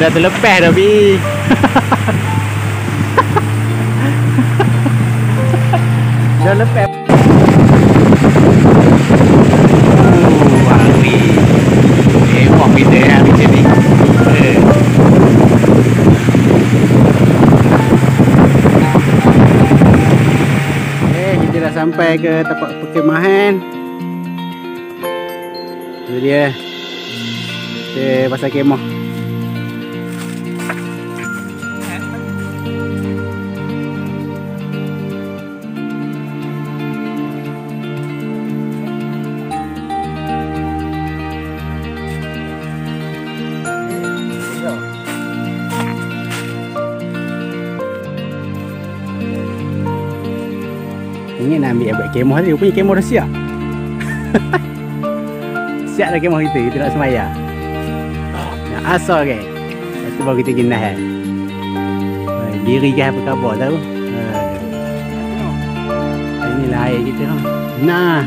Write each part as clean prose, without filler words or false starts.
Dah terlepas dah Bi. Dah lepas. Hari. Wah kita hari macam ni. Kita dah sampai ke tempat perkemahan. Itu dia. Kita pasal kemah. Ini nak ambil abad kemah tadi, rupanya kemah dah siap. Siap dah kemah kita nak semaya. Nak asal kan. Lepas tu baru kita genah kan. Diri kan apa khabar tahu. Inilah air kita. Nah.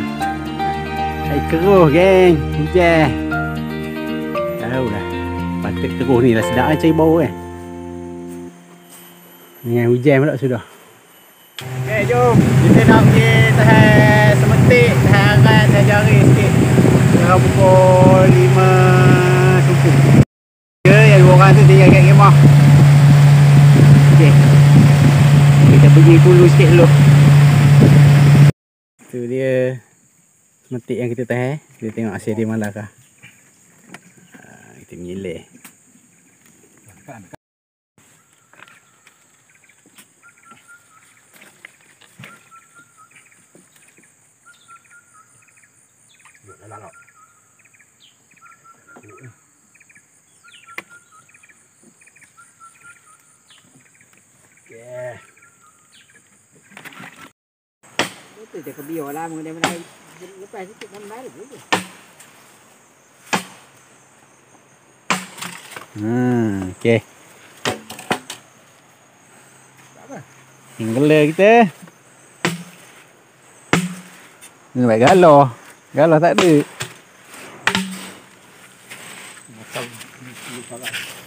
Air keruh geng. Hujan. Tahu lah. Patut keruh ni lah sedap cari bau kan. Dengan hujan pula sudah. Okay, jom. Kita nak pergi tahan semetik, tahan arat, tahan jari sikit. Sekarang pukul 5 subuh. Ya, yang dua orang tu tinggal kat kemah. Okay. Kita pergi hulu sikit dulu. Tu dia semetik yang kita tahan. Kita tengok hasil dia malakah. Kita menyilih. Yeah. Betul je kebiar lah mengenai lepas sikit gambar tu. Okey. Apa? Tinggal kita. Ni baik galah. Galah tak ada.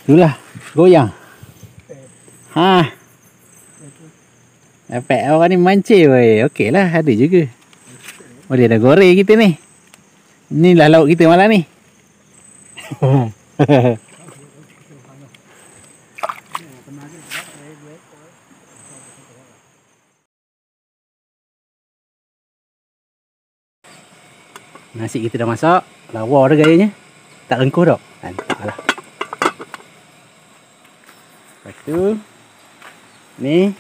Itulah, goyang. Ha. Dapat orang ni mancing weh. Okeylah, ada juga. Oh, dia dah goreng kita ni. Inilah lauk kita malam ni. Nasi kita dah masak. Lawa dah gayanya. Tak rengkuh tak? Entahlah. Lepas tu ni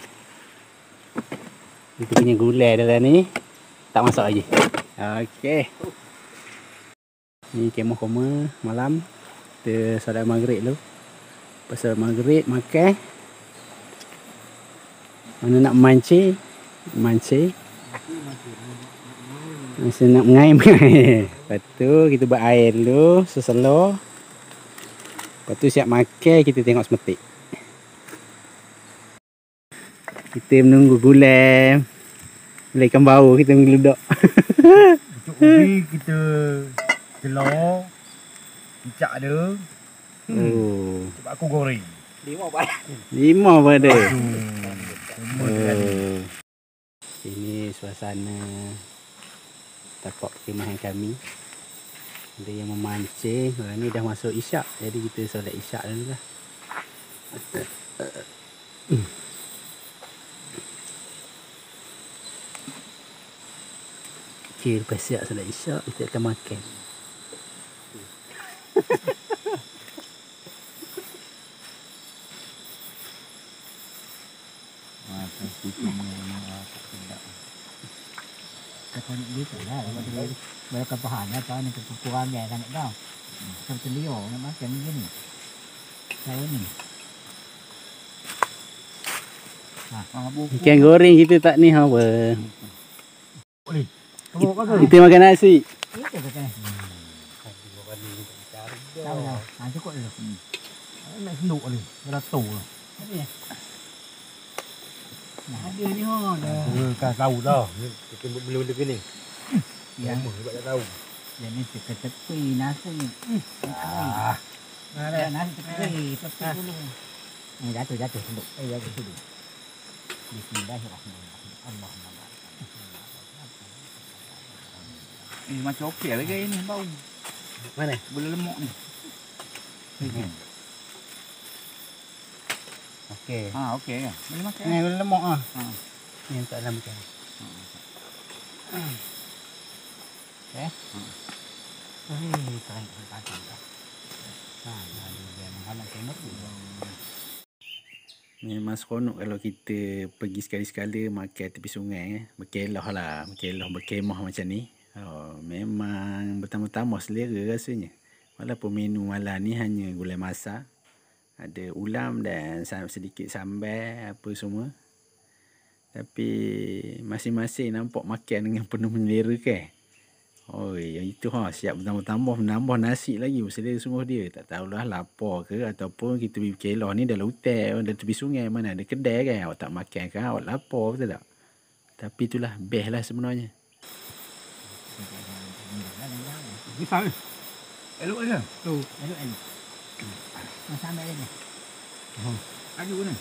kita punya gulai dalam ni. Tak masak lagi. Okey. Ni kemah koma malam. Kita solat maghrib dulu. Pasal maghrib makan. Mana nak mancing? Mancing. Masa nak mengair. Lepas tu kita buat air dulu seselor. Lepas tu siap makan, kita tengok semetik. Kita menunggu gulai. Gulai ikan bau kita menggeludok. Pucuk ubi kita telur. Kicap ada. Sebab aku goreng. 5 pada. Ini suasana tapak perkemahan kami. Ada yang memancing. Orang ni dah masuk isyak. Jadi kita solat isyak dulu lah. Okay, lepas siap solat isyak, kita akan makan. Kau ni dia tak lah. Mereka pahannya kau ni kekurangan sangat tau. Sampai liur nak makan ni ni. Saya ni. Ikan goreng kita tak ni apa. Kita makan nasi. Kita makan nasi. Tahu dah. Cukup dulu. Nak seluk ni. Dah tu lah. Ada ni ha dah. Kan tahu dah. Kita benda-benda gini. Yang sebab tak tahu. yang ni tepi nasi. Ada nasi tepi dulu. Ini jatuh dulu. Jatuh dulu. Bismillahirrahmanirrahim. Allahumma barik. Ini macam okey lagi ini bau. Mana? Boleh lemak ni. Okey. Okey ya. Boleh makan. Ni gula lemak ah. Ni tak dalam kan. Okey. Keren kaki dah. Dia menghalang semut tu. Memang seronok kalau kita pergi sekali-sekala makan tepi sungai. Berkelah lah. Berkemah macam ni. Memang bertambah-tambah selera rasanya. Walaupun menu malam ni hanya gulai masak. Ada ulam dan sedikit sambal apa semua. Tapi masing-masing nampak makan dengan penuh menyelera kan. Yang itu siap bertambah-tambah menambah nasi lagi selera semua dia. Tak tahulah lapar ke ataupun kita pergi Kelah ni dalam hutan dan tepi sungai mana ada kedai kan. Awak tak makan kan awak lapar betul tak? Tapi itulah best lah sebenarnya. Bisa ke? Elok je. Tu. Elok. Macam mana ni? Ada guna.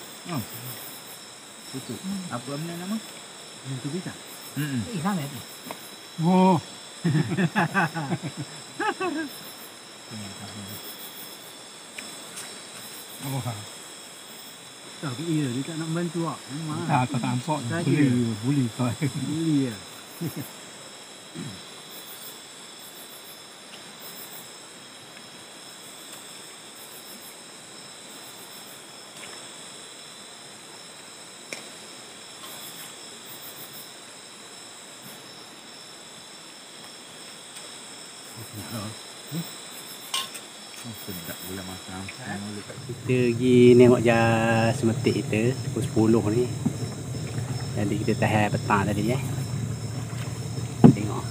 Tutup. Apa nama? Yang tu bisa. Sama tu. Oh. Tapi iya dia tak nak bantu awak. Memang. Tak nampak saja. Boleh kau. Boleh ya. Sedap gula masam. Kita pergi tengok jas semetik kita pukul 10 ni. Jadi kita tahan petang tadi Tengok.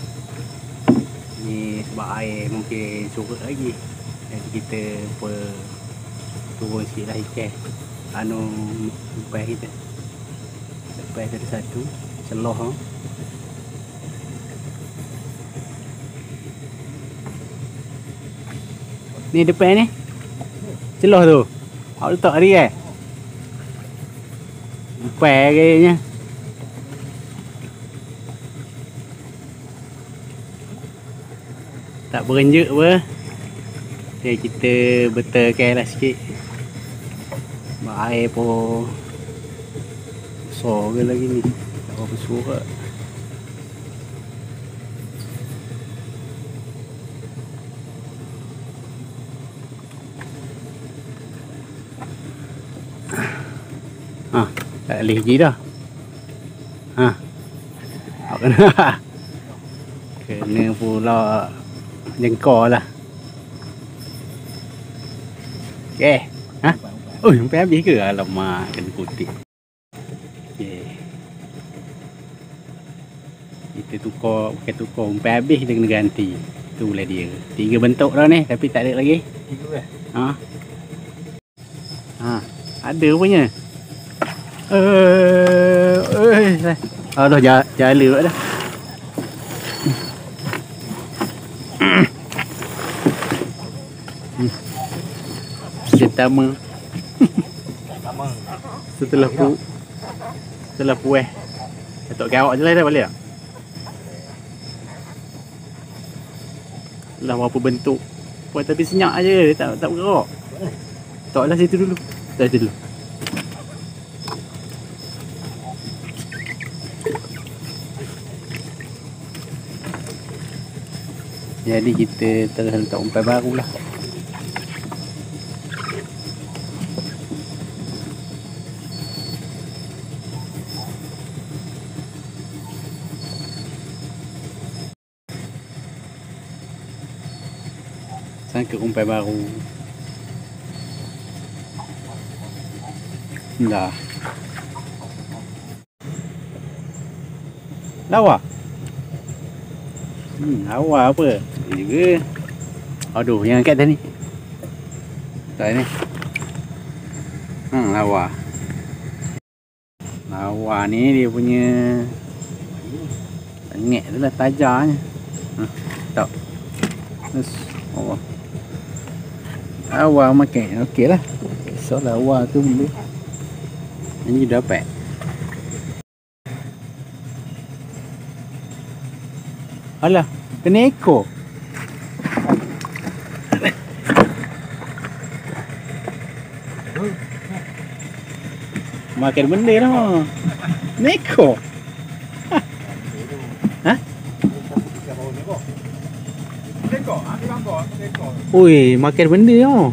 Ni sebab air mungkin surut lagi. Jadi kita turun sikit lah ikan. Lepas kita. Lepas ada satu celoh. Ni depan ni. Celoh tu. Awak letak hari kan? Depan kayaknya. Tak berenjuk apa. Okay, kita betulkan lah sikit. Air pun besar ke lagi ni. Tak berapa surat. Tak boleh lagi dah. Kena pula jengkol lah. Okay. Sampai habis ke? Alamak, kena kutip. Okay. Kita tukar sampai habis kita kena ganti. Itulah dia. 3 bentuk dah ni tapi tak ada lagi. 3 ke? Ada punya. Aduh, jala pula dah. Pertama. Setelah puas. Datuk kawak je lah dah boleh tak? Lah berapa bentuk. Puas tapi senyap aje, tak bergerak. Taklah situ dulu. Situ dulu. Jadi kita terus letak umpan baru lah. Sangka umpan baru. Dah. Lawa. Lawa apa? Ini juga. Aduh, yang angkat tadi. Tak ni. Lawa. Lawa ni dia punya tengek tu lah tajarnya. Tak. Terus. Oh. Awal makan. Okey lah. Soal awal tu boleh. Ini dapat. Alah, kena ekor. Makan benda lah. Neko. Ha? Ui, makan benda lah.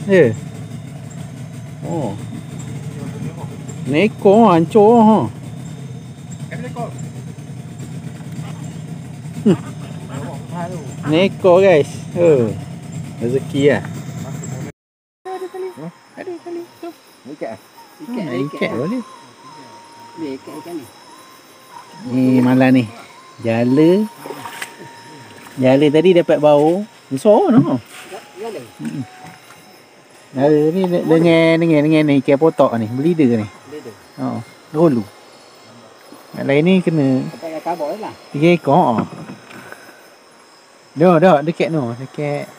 Ya. Oh. Neko hancur ha. Neko guys. Rezeki lah. Ada tali tu. Ikat. Ikat boleh. Ikan ni. Ni malam ni. Jala. Jala tadi dapat bau. Besar noh. Jala. Jala ni dengan ni ikan potok ni. Belida ni. Belida. Oh, dulu. Yang lain ni kena Pakai kabel lah. 3 ekor. Dah dekat noh, dekat.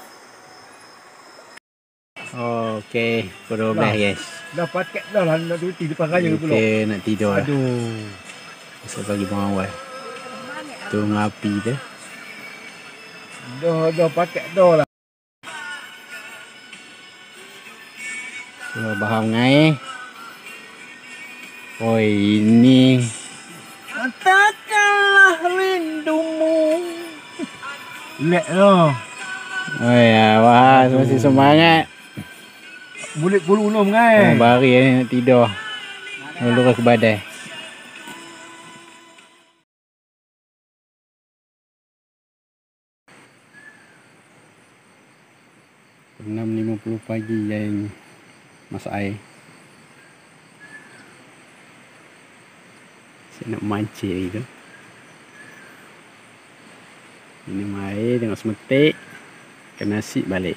Okey, pukul 12 guys. Dah paket dah lah nak duty depan raya pula. Okey, nak tidur. Aduh. Esok pagi bangun awal. Tunggu api tu. Dah paket dah lah. Bahang ngai. Oi, ini. Katakanlah rindumu. Lek lah. Oi, wah, masih semangat. Bulik puluh ulum kan. Bari ni nak tidur. Lurus ke badai. Pukul 6.50 pagi yang masak air. Saya nak mancing tu. Minum air, tengok semetik. Makan nasi balik.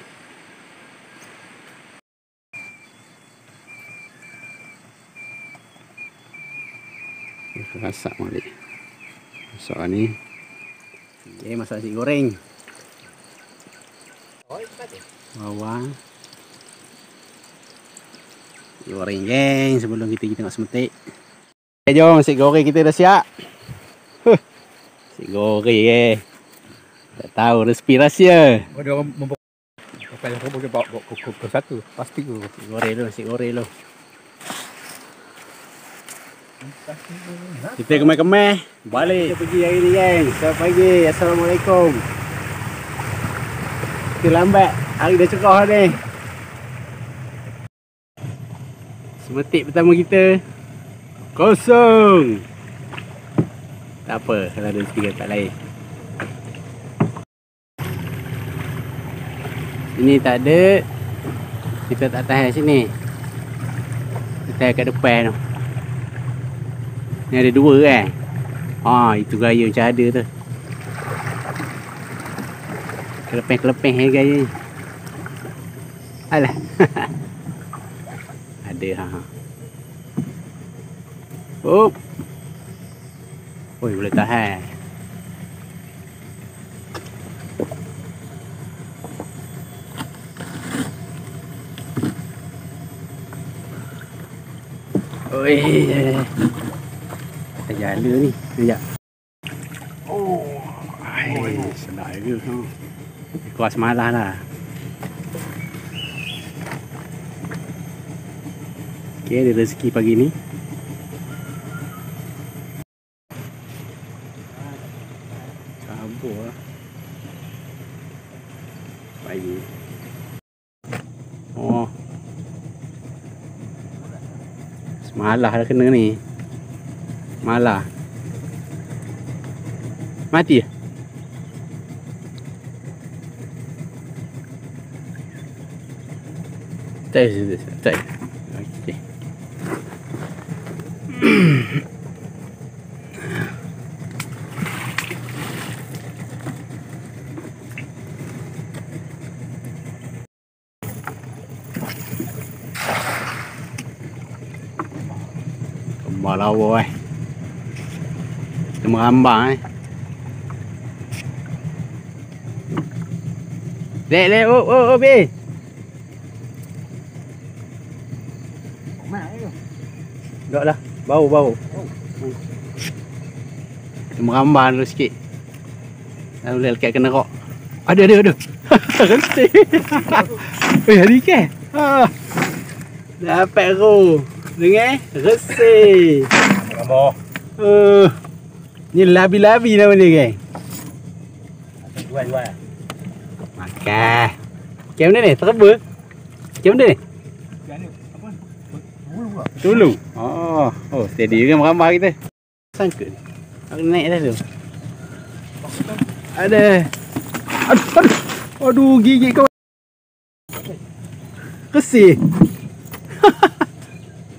Masak balik. Masak ni. Okay, masak nasi goreng. Bawang. Goreng geng sebelum kita tengok semetik. Okay, jom nasi goreng kita dah siap. Nasi goreng tak tahu resipi rahsia. Ada orang pakai yang boleh bawa ke satu. Pasti tu. Nasi goreng dulu, nasi goreng dulu. Kita kemai-kemai balik. Kita pergi hari ni geng. Selamat pagi. Assalamualaikum. Kita lambat. Hari dah cerah ni. Semetik pertama kita kosong. Tak apa kalau ada rezeki kat lain. Ini tak ada. Kita tak tahan sini. Kita kat depan tu. Ni ada dua kan. Itu gaya macam ada tu. Kelepeh-kelepeh gaya ni. Alah. Ada ha. Oh. Oi, boleh tahan. Oi. Jala ni. Sekejap. Sedap juga. Kuas malah lah. Okay, ada rezeki pagi ni. Cabur lah. Pagi. Oh. Semalah dah kena ni. Malah. Mati ya? Tak. Okey. Kembal lawa Kita merambang Lek, oh, be. Mana tu? Tak lah. Bau. Meramban dulu sikit. Dah boleh lekat kena rok. Ada. Renti. Hari ke? Dapat ro. Dengar? Resi. Gambar. Ni labi-labi nama dia kan? Jual. Makan. Macam mana ni? Terba? Macam mana ni? Tulu. Oh, steady juga merambar kita. Sangka ni. Aku naik dah tu. Ada. Aduh, gigit kau. Kesih.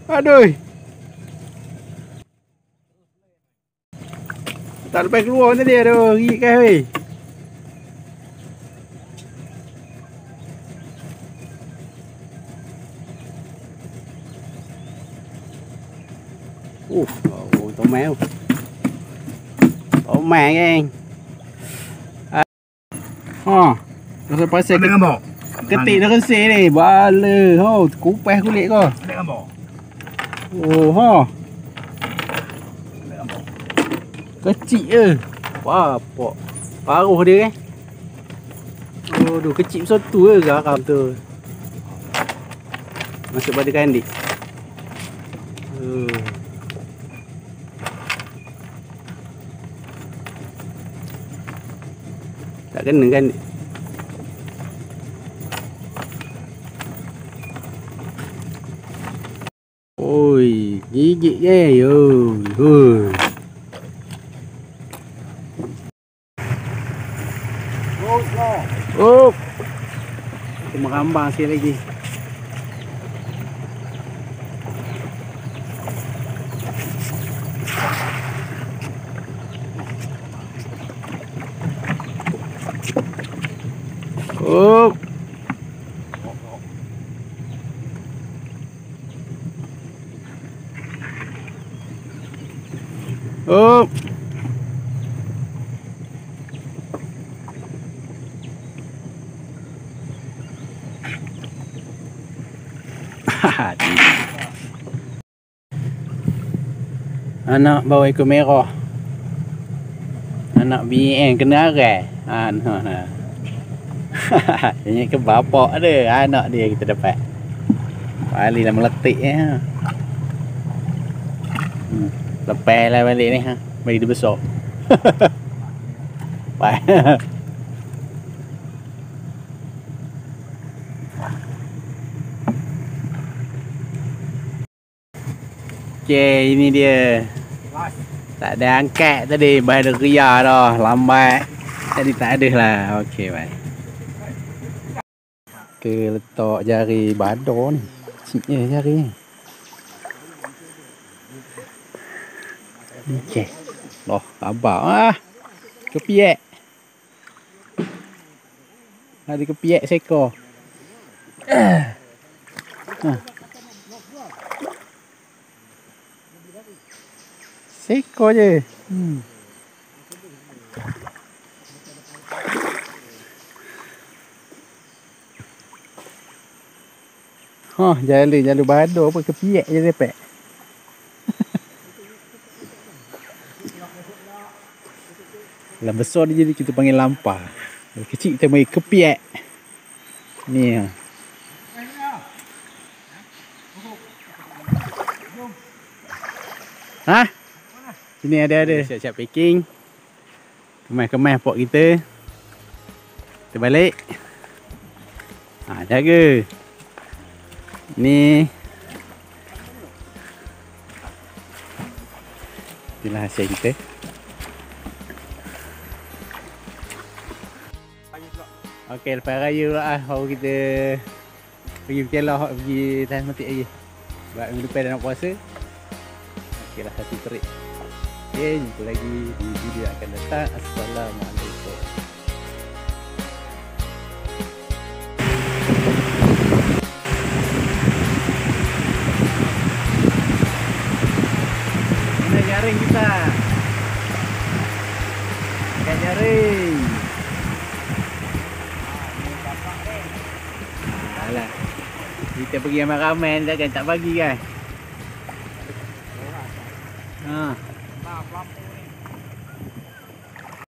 Aduh. Tak lepas keluar tadi, aduh, gigit kau weh. Tomai tu. Tomai kan. Rasa pasal Ada gambar. ketik dah resih ni. Bala. Kupas kulit kau. Ada gambar. Ada gambar. Kecil je. Wah, paruh dia kan. Aduh, kecil macam tu ke garam tu. Masuk pada kandik. Tak kena kan. Oi, gigit ke? Oi. Oh. Kita merambang sikit lagi. Oh. Oh. Anak bawa ekor merah. Anak BN kena arai. Ini ke bapak dia, anak dia kita dapat. Balik lah meletik ya. Lepas lah balik ni bagi dia besar. Bye. Okay, ini dia. Tak ada angkat tadi, bahaya ria dah, lambat. Tadi tak ada lah. Okey, bye. Ke letak jari badar ni. Kecilnya jari ni. Okey. Loh, abang kepiak. Ada kepiak seekor. Seekor je. Jalan badar apa kepiak je dapat. Lah besar dia jadi kita panggil lampah. Kecil kita panggil kepiak. Ni Sini ada. Siap-siap packing. Kemas pot kita. Kita balik. Jaga. Ni. Inilah hasil kita. Okey, lepas raya pula baru kita pergi berkelah, pergi tahan metik lagi. Sebab minggu depan dah nak puasa. Okeylah, satu terik. Okey, jumpa lagi di video akan datang. Assalamualaikum. Ini jaring kita. Pakai jaring. Alah. Kita pergi ramai-ramai takkan tak bagi kan. Ha.